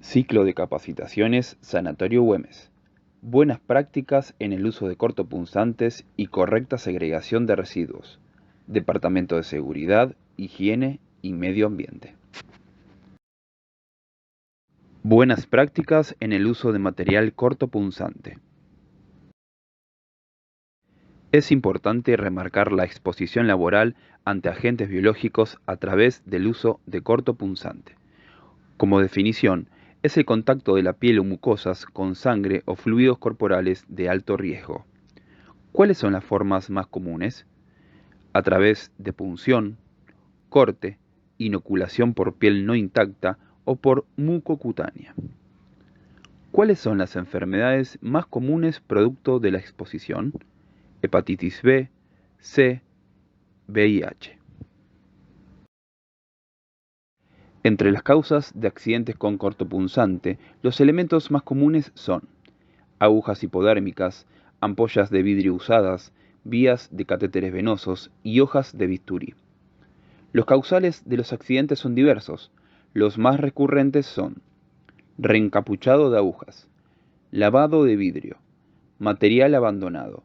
Ciclo de capacitaciones Sanatorio Güemes. Buenas prácticas en el uso de cortopunzantes y correcta segregación de residuos. Departamento de Seguridad, Higiene y Medio Ambiente. Buenas prácticas en el uso de material cortopunzante. Es importante remarcar la exposición laboral ante agentes biológicos a través del uso de cortopunzante. Como definición, es el contacto de la piel o mucosas con sangre o fluidos corporales de alto riesgo. ¿Cuáles son las formas más comunes? A través de punción, corte, inoculación por piel no intacta o por mucocutánea. ¿Cuáles son las enfermedades más comunes producto de la exposición? Hepatitis B, C, VIH. Entre las causas de accidentes con cortopunzante, los elementos más comunes son agujas hipodérmicas, ampollas de vidrio usadas, vías de catéteres venosos y hojas de bisturí. Los causales de los accidentes son diversos. Los más recurrentes son reencapuchado de agujas, lavado de vidrio, material abandonado,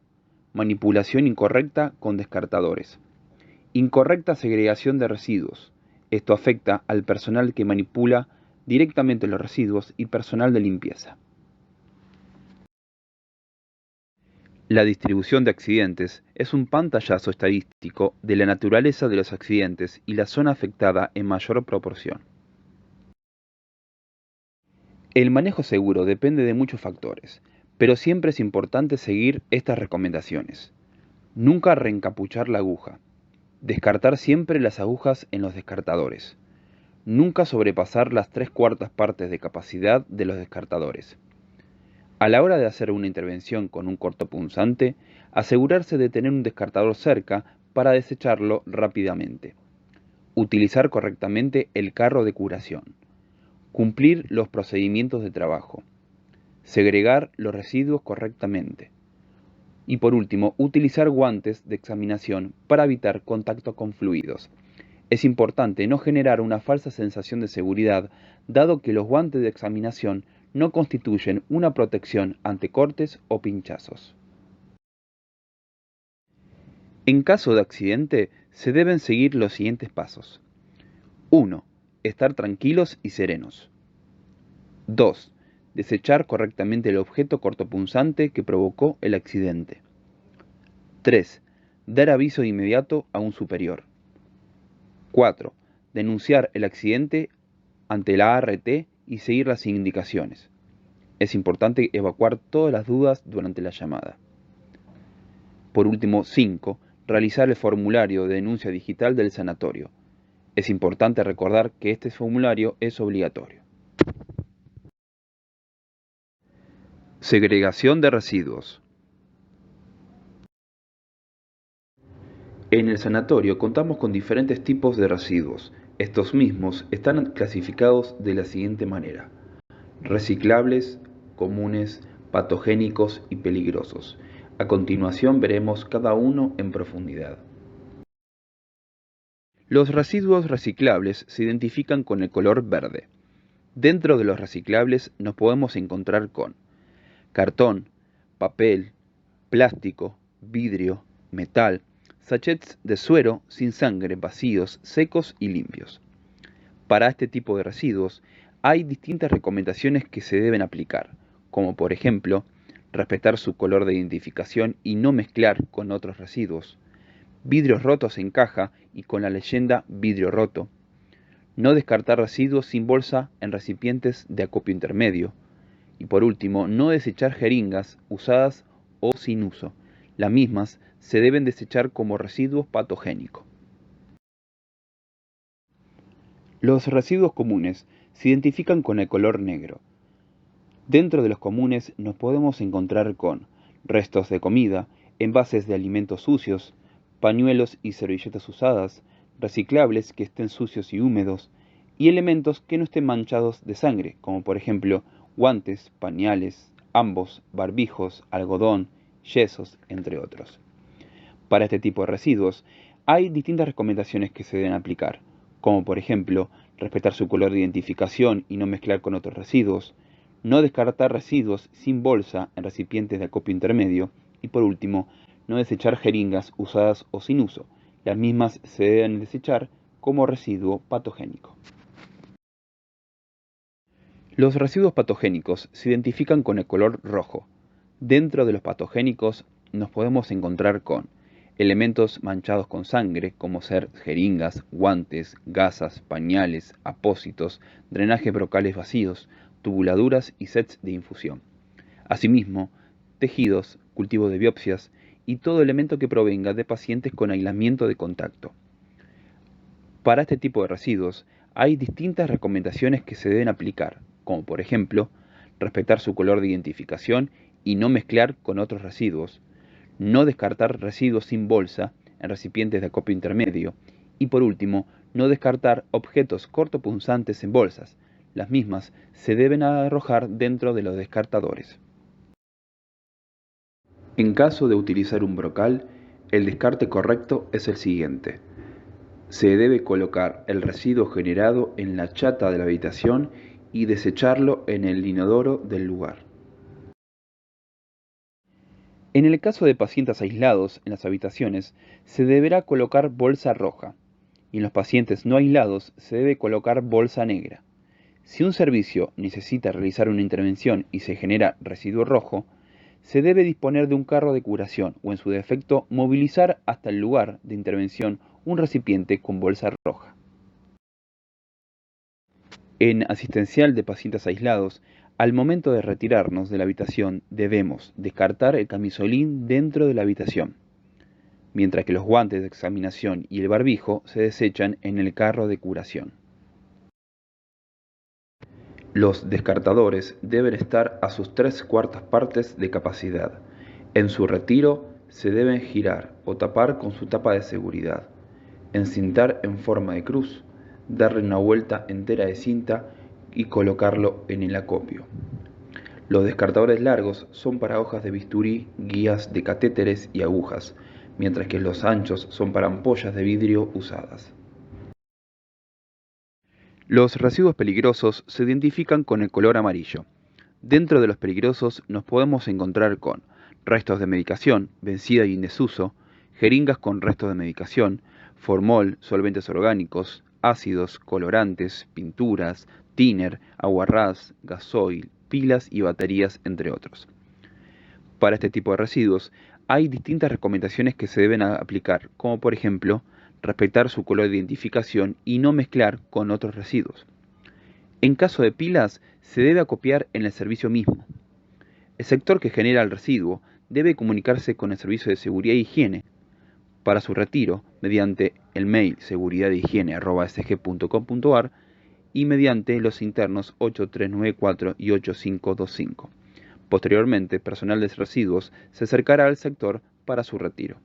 manipulación incorrecta con descartadores, incorrecta segregación de residuos. Esto afecta al personal que manipula directamente los residuos y personal de limpieza. La distribución de accidentes es un pantallazo estadístico de la naturaleza de los accidentes y la zona afectada en mayor proporción. El manejo seguro depende de muchos factores, pero siempre es importante seguir estas recomendaciones. Nunca reencapuchar la aguja. Descartar siempre las agujas en los descartadores. Nunca sobrepasar las 3/4 partes de capacidad de los descartadores. A la hora de hacer una intervención con un cortopunzante, asegurarse de tener un descartador cerca para desecharlo rápidamente. Utilizar correctamente el carro de curación. Cumplir los procedimientos de trabajo. Segregar los residuos correctamente. Y por último, utilizar guantes de examinación para evitar contacto con fluidos. Es importante no generar una falsa sensación de seguridad, dado que los guantes de examinación no constituyen una protección ante cortes o pinchazos. En caso de accidente, se deben seguir los siguientes pasos. 1. Estar tranquilos y serenos. 2. Desechar correctamente el objeto cortopunzante que provocó el accidente. 3. Dar aviso de inmediato a un superior. 4. Denunciar el accidente ante la ART y seguir las indicaciones. Es importante evacuar todas las dudas durante la llamada. Por último, 5. Realizar el formulario de denuncia digital del sanatorio. Es importante recordar que este formulario es obligatorio. Segregación de residuos. En el sanatorio contamos con diferentes tipos de residuos. Estos mismos están clasificados de la siguiente manera: reciclables, comunes, patogénicos y peligrosos. A continuación veremos cada uno en profundidad. Los residuos reciclables se identifican con el color verde. Dentro de los reciclables nos podemos encontrar con cartón, papel, plástico, vidrio, metal, sachets de suero sin sangre, vacíos, secos y limpios. Para este tipo de residuos hay distintas recomendaciones que se deben aplicar, como por ejemplo, respetar su color de identificación y no mezclar con otros residuos, vidrios rotos en caja y con la leyenda vidrio roto, no descartar residuos sin bolsa en recipientes de acopio intermedio, y por último, no desechar jeringas usadas o sin uso. Las mismas se deben desechar como residuos patogénicos. Los residuos comunes se identifican con el color negro. Dentro de los comunes nos podemos encontrar con restos de comida, envases de alimentos sucios, pañuelos y servilletas usadas, reciclables que estén sucios y húmedos, y elementos que no estén manchados de sangre, como por ejemplo guantes, pañales, ambos, barbijos, algodón, yesos, entre otros. Para este tipo de residuos hay distintas recomendaciones que se deben aplicar, como por ejemplo respetar su color de identificación y no mezclar con otros residuos, no descartar residuos sin bolsa en recipientes de acopio intermedio y por último, no desechar jeringas usadas o sin uso. Las mismas se deben desechar como residuo patogénico. Los residuos patogénicos se identifican con el color rojo. Dentro de los patogénicos nos podemos encontrar con elementos manchados con sangre, como ser jeringas, guantes, gasas, pañales, apósitos, drenajes brocales vacíos, tubuladuras y sets de infusión. Asimismo, tejidos, cultivo de biopsias y todo elemento que provenga de pacientes con aislamiento de contacto. Para este tipo de residuos hay distintas recomendaciones que se deben aplicar, como por ejemplo, respetar su color de identificación y no mezclar con otros residuos, no descartar residuos sin bolsa en recipientes de acopio intermedio y por último, no descartar objetos cortopunzantes en bolsas. Las mismas se deben arrojar dentro de los descartadores. En caso de utilizar un brocal, el descarte correcto es el siguiente. Se debe colocar el residuo generado en la chata de la habitación y desecharlo en el inodoro del lugar. En el caso de pacientes aislados en las habitaciones, se deberá colocar bolsa roja, y en los pacientes no aislados se debe colocar bolsa negra. Si un servicio necesita realizar una intervención y se genera residuo rojo, se debe disponer de un carro de curación o en su defecto movilizar hasta el lugar de intervención un recipiente con bolsa roja. En asistencial de pacientes aislados, al momento de retirarnos de la habitación debemos descartar el camisolín dentro de la habitación, mientras que los guantes de examinación y el barbijo se desechan en el carro de curación. Los descartadores deben estar a sus 3/4 partes de capacidad. En su retiro se deben girar o tapar con su tapa de seguridad, encintar en forma de cruz, darle una vuelta entera de cinta y colocarlo en el acopio. Los descartadores largos son para hojas de bisturí, guías de catéteres y agujas, mientras que los anchos son para ampollas de vidrio usadas. Los residuos peligrosos se identifican con el color amarillo. Dentro de los peligrosos nos podemos encontrar con restos de medicación vencida y en desuso, jeringas con restos de medicación, formol, solventes orgánicos, ácidos, colorantes, pinturas, thinner, aguarrás, gasoil, pilas y baterías, entre otros. Para este tipo de residuos hay distintas recomendaciones que se deben aplicar, como por ejemplo, respetar su color de identificación y no mezclar con otros residuos. En caso de pilas, se debe acopiar en el servicio mismo. El sector que genera el residuo debe comunicarse con el Servicio de Seguridad e Higiene para su retiro mediante el mail seguridadhygiene@sg.com.ar y mediante los internos 8394 y 8525. Posteriormente, personal de residuos se acercará al sector para su retiro.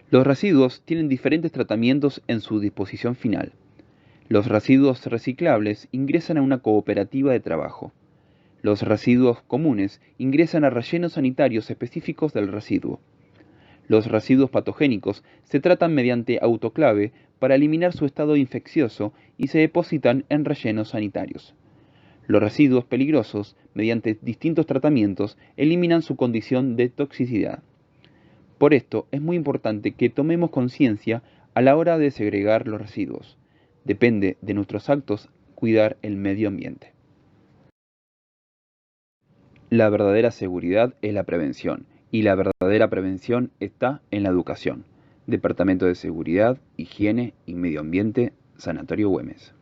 Los residuos tienen diferentes tratamientos en su disposición final. Los residuos reciclables ingresan a una cooperativa de trabajo. Los residuos comunes ingresan a rellenos sanitarios específicos del residuo. Los residuos patogénicos se tratan mediante autoclave para eliminar su estado infeccioso y se depositan en rellenos sanitarios. Los residuos peligrosos, mediante distintos tratamientos, eliminan su condición de toxicidad. Por esto, es muy importante que tomemos conciencia a la hora de segregar los residuos. Depende de nuestros actos cuidar el medio ambiente. La verdadera seguridad es la prevención, y la verdadera prevención está en la educación. Departamento de Seguridad, Higiene y Medio Ambiente, Sanatorio Güemes.